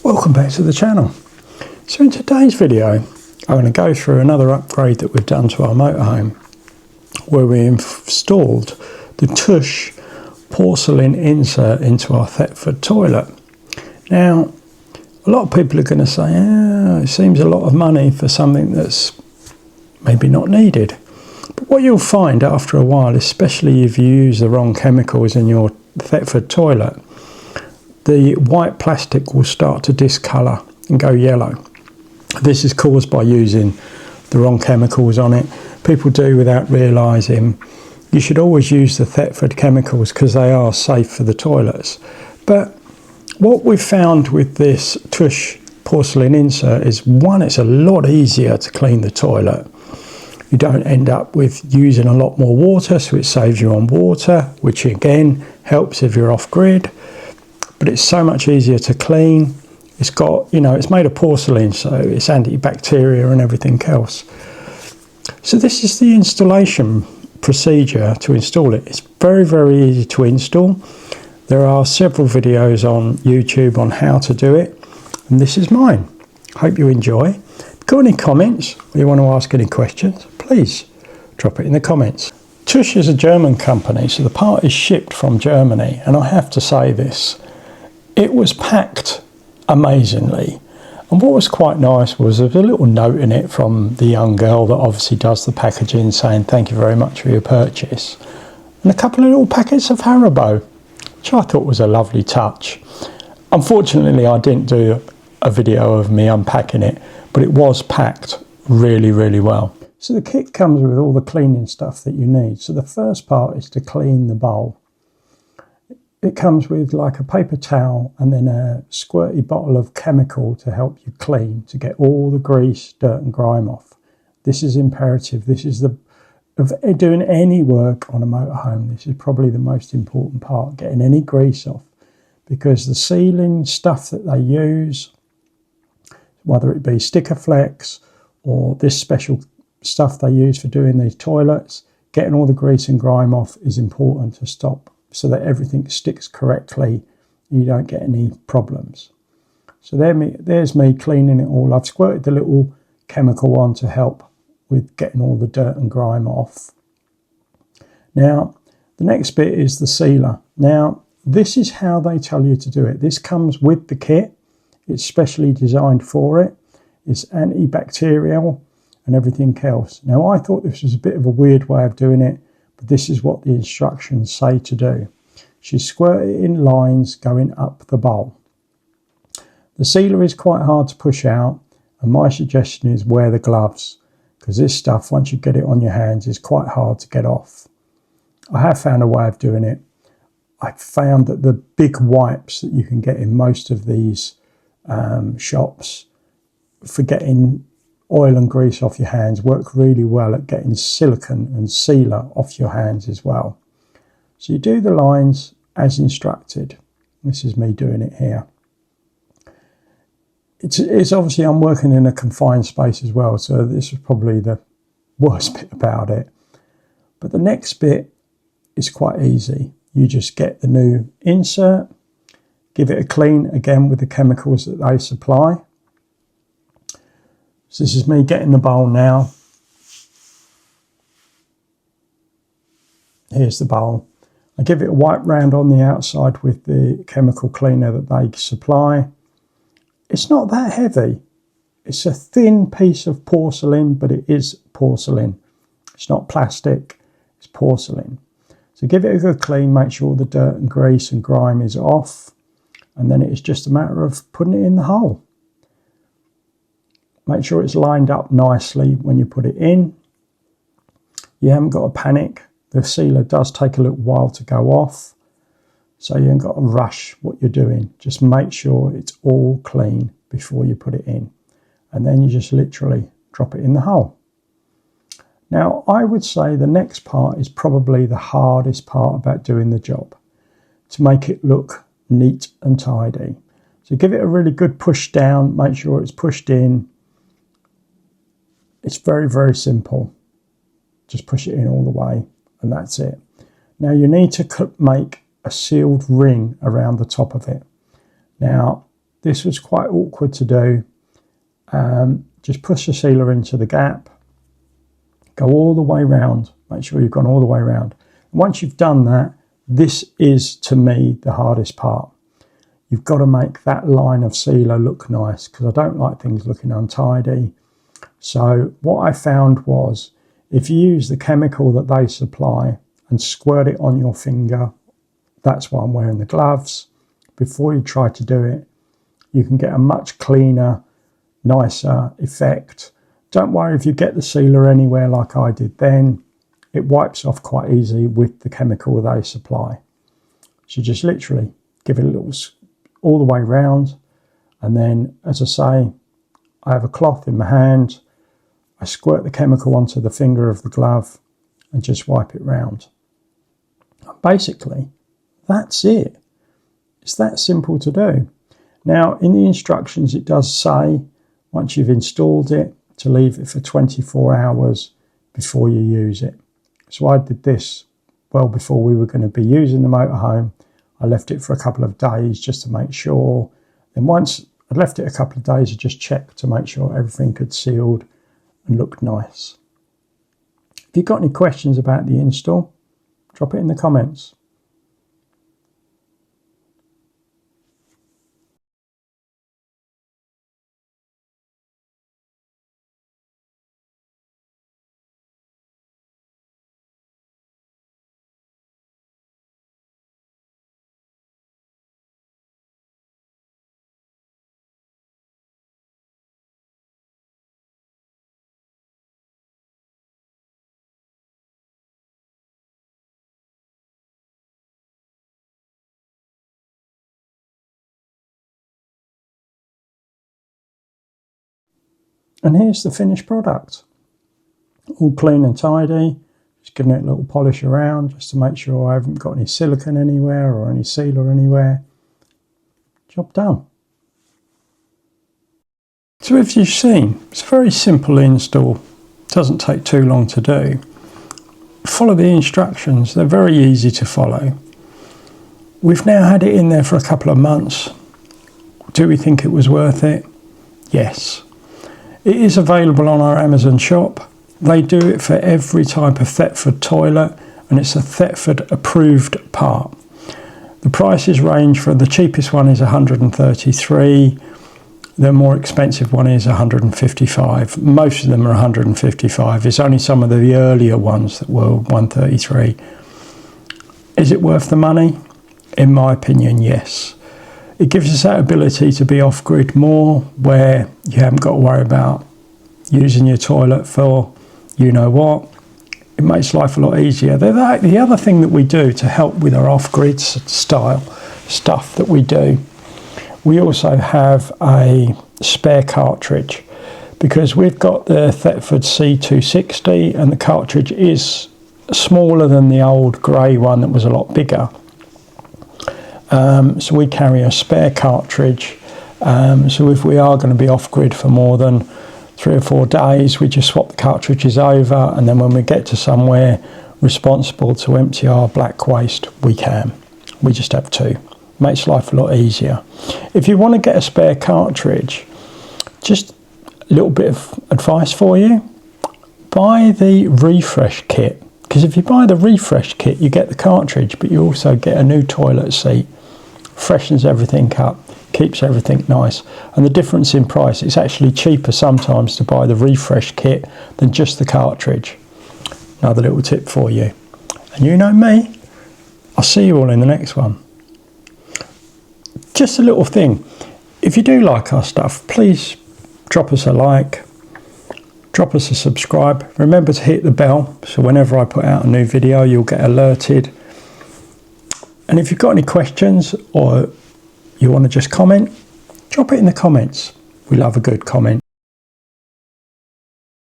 Welcome back to the channel. So in today's video I'm going to go through another upgrade that we've done to our motorhome, where we installed the Twusch Porcelain insert into our Thetford toilet. Now a lot of people are going to say, it seems a lot of money for something that's maybe not needed. But what you'll find after a while, especially if you use the wrong chemicals in your Thetford toilet, the white plastic will start to discolour and go yellow. This is caused by using the wrong chemicals on it. People do without realising. You should always use the Thetford chemicals because they are safe for the toilets. But what we've found with this Twusch Porcelain insert is, one, it's a lot easier to clean the toilet. You don't end up with using a lot more water, so it saves you on water, which again helps if you're off grid. But it's so much easier to clean. It's got, it's made of porcelain, so it's antibacterial and everything else. So this is the installation procedure to install it. It's very, very easy to install. There are several videos on YouTube on how to do it, and this is mine. Hope you enjoy. If you've got any comments or you want to ask any questions, please drop it in the comments. Twusch is a German company, so the part is shipped from Germany, and I have to say this. It was packed amazingly, and what was quite nice was there was a little note in it from the young girl that obviously does the packaging saying thank you very much for your purchase, and a couple of little packets of Haribo, which I thought was a lovely touch. Unfortunately I didn't do a video of me unpacking it, but it was packed really, really well. So the kit comes with all the cleaning stuff that you need. So the first part is to clean the bowl. It comes with like a paper towel and then a squirty bottle of chemical to help you clean, to get all the grease, dirt and grime off. This is imperative. This is of doing any work on a motorhome. This is probably the most important part, getting any grease off, because the sealing stuff that they use, whether it be sticker flex or this special stuff they use for doing these toilets, getting all the grease and grime off is important to stop, so that everything sticks correctly and you don't get any problems. So there's me cleaning it all. I've squirted the little chemical on to help with getting all the dirt and grime off. Now the next bit is the sealer. Now this is how they tell you to do it. This comes with the kit. It's specially designed for it. It's antibacterial and everything else. Now I thought this was a bit of a weird way of doing it, but this is what the instructions say to do. You squirt it in lines going up the bowl. The sealer is quite hard to push out, and my suggestion is wear the gloves, because this stuff, once you get it on your hands, is quite hard to get off. I have found a way of doing it. I found that the big wipes that you can get in most of these shops for getting oil and grease off your hands work really well at getting silicone and sealer off your hands as well. So you do the lines as instructed. This is me doing it here. It's obviously, I'm working in a confined space as well, so this is probably the worst bit about it. But the next bit is quite easy. You just get the new insert, give it a clean again with the chemicals that they supply. So this is me getting the bowl now. Here's the bowl. I give it a wipe round on the outside with the chemical cleaner that they supply. It's not that heavy. It's a thin piece of porcelain, but it is porcelain. It's not plastic, it's porcelain. So give it a good clean, make sure all the dirt and grease and grime is off, and then it's just a matter of putting it in the hole. Make sure it's lined up nicely when you put it in. You haven't got to panic. The sealer does take a little while to go off, so you haven't got to rush what you're doing. Just make sure it's all clean before you put it in, and then you just literally drop it in the hole. Now I would say the next part is probably the hardest part about doing the job, to make it look neat and tidy. So give it a really good push down, make sure it's pushed in. It's very, very simple. Just push it in all the way, and that's it. Now you need to make a sealed ring around the top of it. Now This was quite awkward to do. Just push the sealer into the gap, go all the way round, make sure you've gone all the way round. Once you've done that, this is, to me, the hardest part. You've got to make that line of sealer look nice, because I don't like things looking untidy. So what I found was, if you use the chemical that they supply and squirt it on your finger, that's why I'm wearing the gloves, before you try to do it, you can get a much cleaner, nicer effect. Don't worry if you get the sealer anywhere like I did then, it wipes off quite easy with the chemical they supply. So just literally give it a little all the way round, and then, as I say, I have a cloth in my hand, I squirt the chemical onto the finger of the glove and just wipe it round. Basically, that's it. It's that simple to do. Now, in the instructions it does say, once you've installed it, to leave it for 24 hours before you use it. So I did this well before we were going to be using the motorhome. I left it for a couple of days just to make sure. Then once I'd left it a couple of days, I just checked to make sure everything had sealed and looked nice. If you've got any questions about the install, drop it in the comments. And here's the finished product. All clean and tidy. Just giving it a little polish around just to make sure I haven't got any silicone anywhere or any sealer anywhere. Job done. So as you've seen, it's a very simple install. Doesn't take too long to do. Follow the instructions. They're very easy to follow. We've now had it in there for a couple of months. Do we think it was worth it? Yes. It is available on our Amazon shop. They do it for every type of Thetford toilet, and it's a Thetford approved part. The prices range from, the cheapest one is 133, the more expensive one is 155. Most of them are 155. It's only some of the earlier ones that were 133. Is it worth the money? In my opinion, yes. It gives us that ability to be off-grid more, where you haven't got to worry about using your toilet for you know what. It makes life a lot easier. The other thing that we do to help with our off-grid style stuff that we do, we also have a spare cartridge, because we've got the Thetford C260 and the cartridge is smaller than the old grey one that was a lot bigger. So we carry a spare cartridge, so if we are going to be off-grid for more than 3 or 4 days, we just swap the cartridges over, and then when we get to somewhere responsible to empty our black waste, we can. We just have 2. Makes life a lot easier. If you want to get a spare cartridge, just a little bit of advice for you. Buy the refresh kit, because if you buy the refresh kit, you get the cartridge, but you also get a new toilet seat. Freshens everything up, keeps everything nice, and the difference in price, it's actually cheaper sometimes to buy the refresh kit than just the cartridge. Another little tip for you. And you know me, I'll see you all in the next one. Just a little thing, if you do like our stuff, please drop us a like, drop us a subscribe. Remember to hit the bell, so whenever I put out a new video, you'll get alerted. And if you've got any questions or you want to just comment, drop it in the comments. We love a good comment.